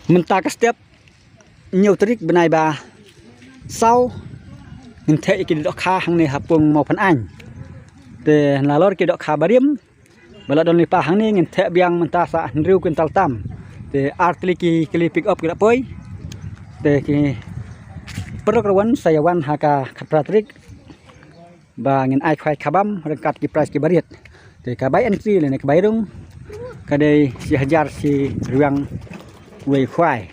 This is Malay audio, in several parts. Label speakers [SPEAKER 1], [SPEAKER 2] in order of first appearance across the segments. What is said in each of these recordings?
[SPEAKER 1] mentah ke setiap nyutrik benai ba sau ngente iki dok kha hang ni hapung mau pan an te lalor ki dok kha bariam bala don lipa hang ni ngente biang mentah sa riu kental tam te artli ki pick up ki poi te ki perokrowan sayawan haka kapratrik ba ngin ai khwai khabam rengkat ki price ki bariat te ka bai entry le ne ka bai rung ka dei si hajar si ruang wei khwai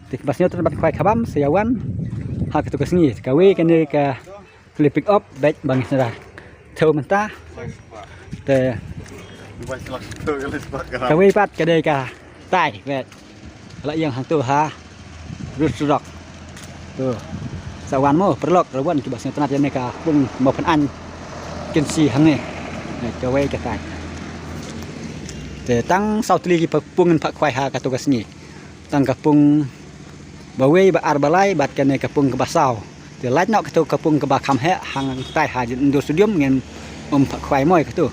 [SPEAKER 1] te basnya terbat khwai khabam sayawan hak tu kesni ka we ka ne ka pick up baik bang sera theu mentah te ka we pat ka dei ka tai vet la yang hang tu ha rut surak tu sawan mo perlok rawan ki basnya tanat ne ka pung mau pan an ken si hang ni ka we ka tai te tang sautli ki pungan pak khwai ha ka tu kesni tang kapung bawe ba arbalai bat kene kapung ke basau te lait nok tu kapung ke bakam he hang tai ha indo studium ngen pak khwai moi ka tu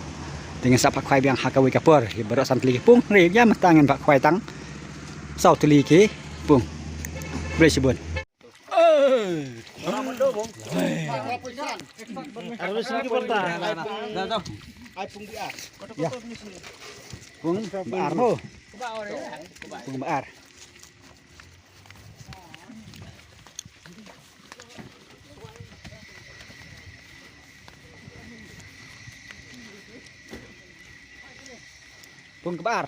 [SPEAKER 1] dengan sap pak khwai biang ha ka we kapor ki barok santli ki pung re ya matangen pak khwai tang sautli ki pung resibun
[SPEAKER 2] harus lagi bertahan.
[SPEAKER 1] Ya. Pung baar mo. Pung baar. Pung kebar.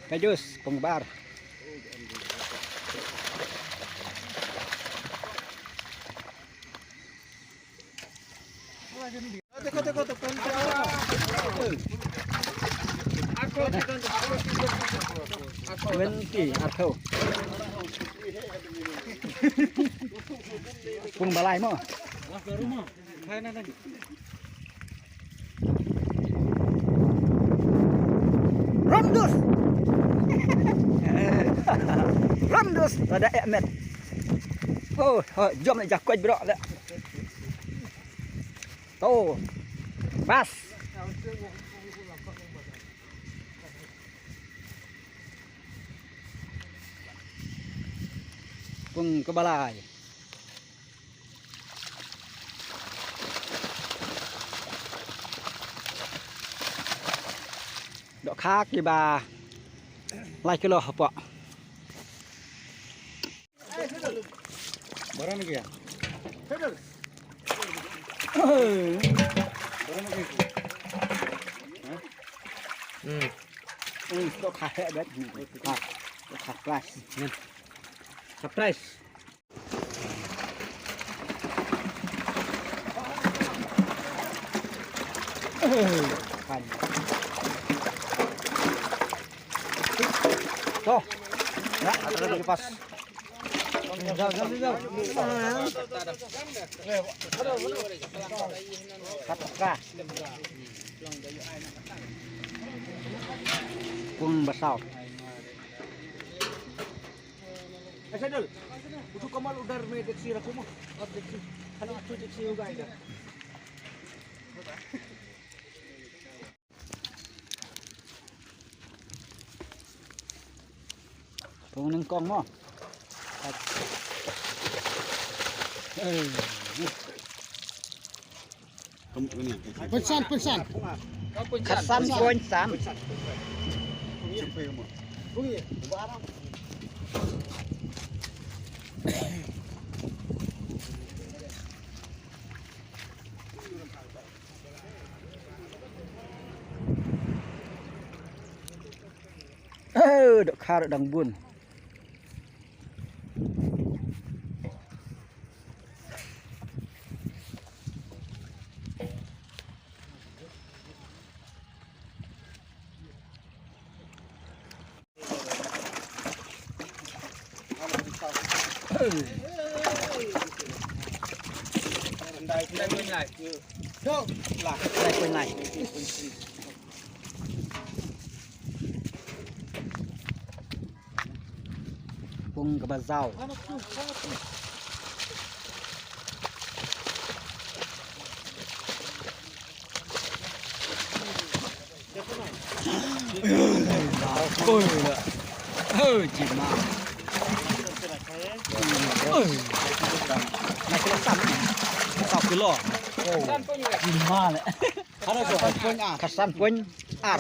[SPEAKER 1] Kajus, pung kebar. Aku pung balai mo. Ramdus. Ramdus ada Ahmed. Oh, jom nak jakut bro dah. Tu. Bas. Pung ke balai. Dok kaki ba. Lai kilo apa?
[SPEAKER 2] Barang lagi ya?
[SPEAKER 1] Dok kaki bet. Dok surprise. Surprise. Kan. Tuh. Ya, ada lagi pas. Jauh. Kata pun besar. Sadul. Untuk kamal udar me deksi aku mah. Deksi. Kana aku deksi juga ada. Pung nang kong mo.
[SPEAKER 2] Pesan.
[SPEAKER 1] Kesan poin sam. Dok khar dang bun.
[SPEAKER 2] Đây bên này.
[SPEAKER 1] Đâu? Là đây bên này. Pung ke bazau. Ôi Cima. Nak kilo sam. 1 kilo. Cima le. Ada tu. Kesan pun.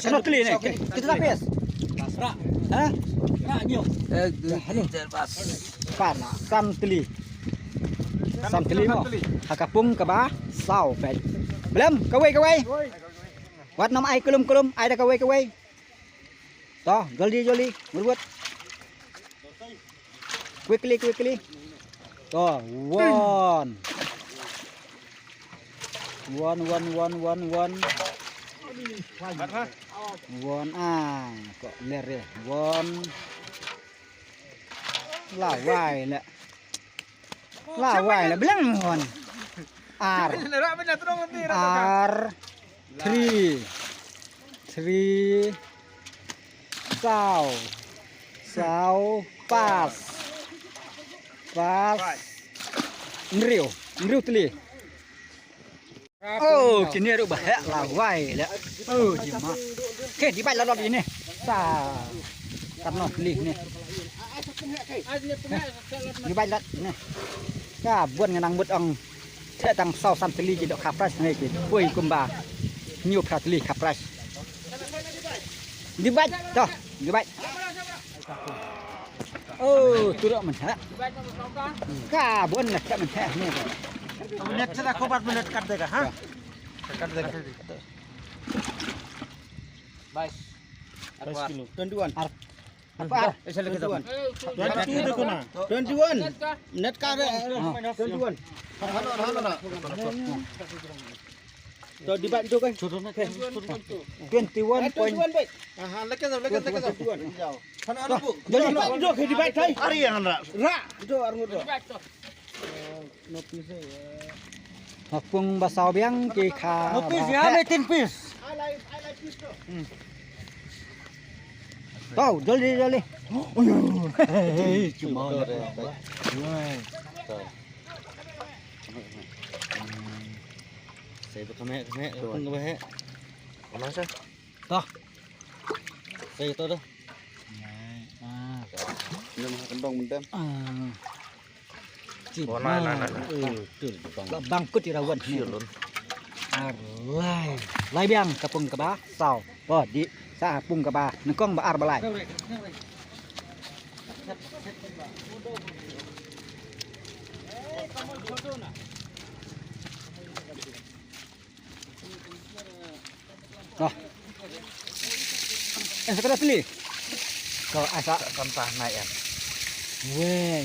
[SPEAKER 1] Seno kali ni. Kita tapis. Ra. Ha? Ra nhiều. Pan sam teli. Sam teli mo. Hakapung ka ba? Sao phải. Belum, kawai. Wat nam ai kulum, ai dah kawai. Toh, jolly, buat. Quickly. Toh, one. One kok ler ya. One. Lawai lah, belum one. R. 3 sao pas ngriu teli. Oh, kini ada bahaya lawai lah. Oh, cima. Okey, di baik lolot ini. Sa. Karena teli ni. Di baik lot ni. Ka buat ngenang buat ong. Saya tang sau sam teli je dok kapras ni je. Pui kumba. Nyu pra teli kapras. Di baik toh, di baik. Oh, turut menhak. Ka buat nak tak menhak ni.
[SPEAKER 2] Menit sudah kobat menit kat dega, ha? Kat dega. Baik. 21.
[SPEAKER 1] Apa?
[SPEAKER 2] Salah kita. 22 dekho na. 21. Menit ka 21. Halo. To dibat jo kan?
[SPEAKER 1] 21 point.
[SPEAKER 2] Ha, lekas. Halo bu.
[SPEAKER 1] Jadi
[SPEAKER 2] Jo ke dibat thai. Ari yang ra. Ra, jo arngut jo.
[SPEAKER 1] Hapung basau biang ki kha.
[SPEAKER 2] Nopis ya, metin pis.
[SPEAKER 1] Tahu, jolly.
[SPEAKER 2] Cuma. Saya tu kami, pun ke bahe. Mana sah?
[SPEAKER 1] Toh.
[SPEAKER 2] Saya tu dah.
[SPEAKER 1] Ini
[SPEAKER 2] mah kendong mendam.
[SPEAKER 1] Bangkut di rawan ni. Lai biang kapung ke ba sau. Oh, di sa pung ke ba nengkong ba ar balai. Oh. Sekarang pilih. Kau asa
[SPEAKER 2] Kantah naik kan.
[SPEAKER 1] weh.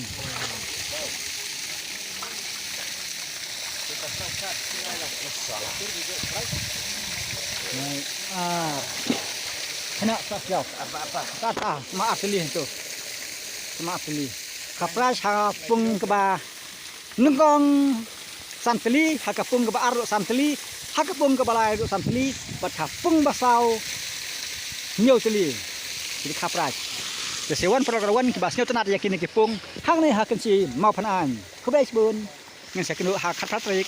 [SPEAKER 1] Kena siap.
[SPEAKER 2] Apa?
[SPEAKER 1] Kata maaf pilih tu. Maaf pilih. Kapras hapung ke ba nengkong santeli hakapung ke ba aruk santeli hakapung ke balai aruk santeli bat hapung basau nyau teli. Jadi kapras. Kesewan perlakuan kibasnya tenat yakin kipung hang ni hakan si mau panan. Kubai sebun ngan saya kena hak katrik.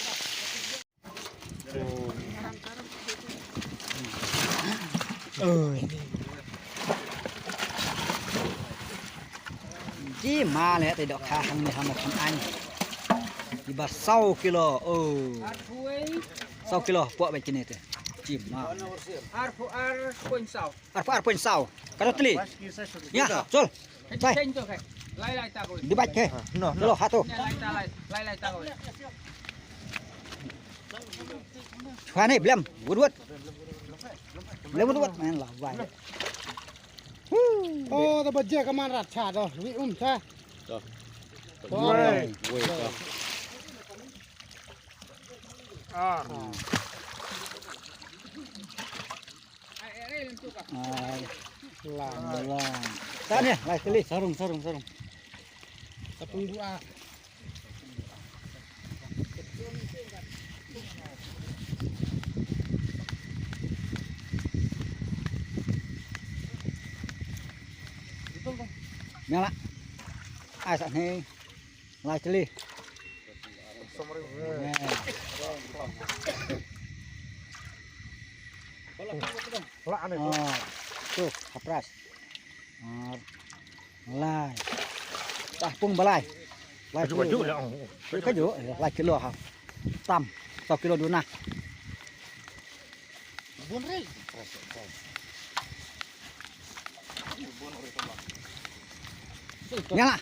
[SPEAKER 1] Ji ma le tai dok kha hang ni ham pan an. Di ba sau kilo. Sau kilo puak baik ni tu. Ji ma.
[SPEAKER 3] Ar poin sau.
[SPEAKER 1] Ar poin sau. Kalau teli. Ya, sul. Sai.
[SPEAKER 3] Ceng tu kai. Lai ta koi.
[SPEAKER 1] Di baik ke. Lo hatu.
[SPEAKER 3] Lai ta koi.
[SPEAKER 1] Chuan ni belum. Wud. Belum wud main lah vai.
[SPEAKER 4] Oh, the budget kaman rat cha do. Wi cha.
[SPEAKER 2] Woi.
[SPEAKER 1] Lang. Tanya, lai teli.
[SPEAKER 2] Sarung.
[SPEAKER 4] Tepung dua.
[SPEAKER 1] Nyala. Ai sak ni. Lai teli. Oh, tu kapras. lai tah pung balai lai
[SPEAKER 2] Baju lah.
[SPEAKER 1] cái dữ lai kilo hả tam 1 kilo dua nah
[SPEAKER 2] Bun rei.
[SPEAKER 1] nhá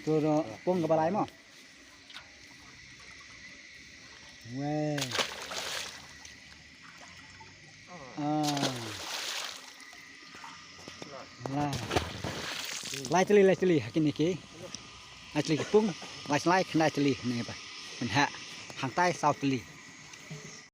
[SPEAKER 1] tôi pung cái balai mà Weh. Lai celi hakin niki. Lai celi pung, lai kena celi ni apa. Menha hang tai sau celi.